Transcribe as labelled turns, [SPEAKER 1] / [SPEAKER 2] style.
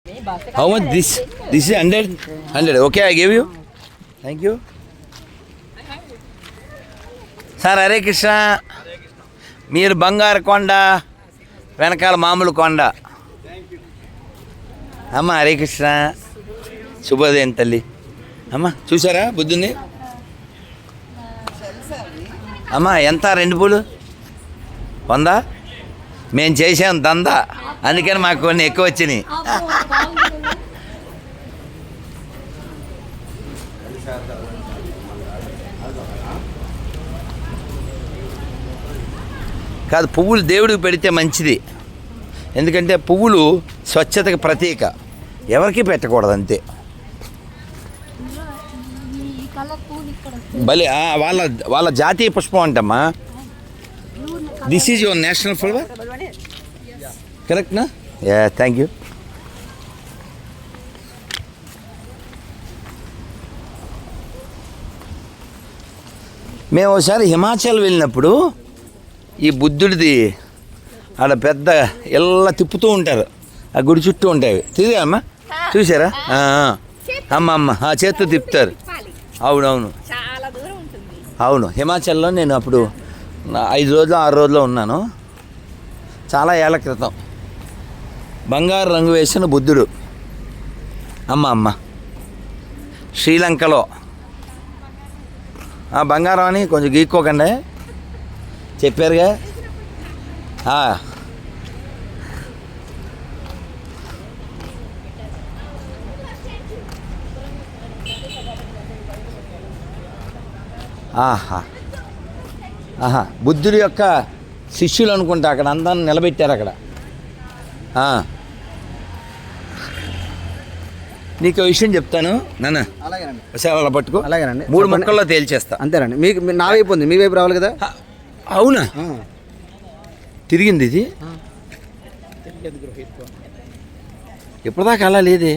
[SPEAKER 1] How much this? This is 100? 100. Okay, I give you. Thank you. Sir Hare Krishna. మీరు బంగారు కొండ, వెనకాల మామూలు కొండ. అమ్మ హరే కృష్ణ, శుభోదయం తల్లి. అమ్మ చూసారా బుద్ధుని? అమ్మ ఎంత 2 పూలు 100? మేము చేసాం దందా, అందుకని మాకు కొన్ని ఎక్కువ వచ్చినాయి. కాదు, పువ్వులు దేవుడికి పెడితే మంచిది. ఎందుకంటే పువ్వులు స్వచ్ఛతకి ప్రతీక. ఎవరికి పెట్టకూడదు అంతే. భలే వాళ్ళ వాళ్ళ జాతీయ పుష్పం అంటమ్మా. This is your national flower, కరెక్ట్నా? Yeah, thank you. మేము ఒకసారి హిమాచల్ వెళ్ళినప్పుడు ఈ బుద్ధుడిది ఆడ పెద్ద ఇలా తిప్పుతూ ఉంటారు, ఆ గుడి చుట్టూ ఉంటాయి. చూసారమ్మా? చూసారా? అమ్మ చేత్తో తిప్పుతారు. అవునవును అవును. హిమాచల్లో నేను అప్పుడు 5 రోజులు 6 రోజులు ఉన్నాను, చాలా ఏళ్ల క్రితం. బంగారు రంగు వేసిన బుద్ధుడు. అమ్మ శ్రీలంకలో. బంగారం అని కొంచెం గీక్కోకండి, చెప్పారుగా. బుద్ధుడి యొక్క శిష్యులు అనుకుంటా, అక్కడ అందరిని నిలబెట్టారు అక్కడ. నీకు విషయం చెప్తాను నాన్న, సేవలు పట్టుకో. అలాగేనండి, 3 ముక్కల్లో తేల్చేస్తా. అంతేనండి. మీకు నా వైపు ఉంది, మీ వైపు రావాలి కదా. అవునా? తిరిగింది ఇది ఇప్పటిదాకా అలా లేదే.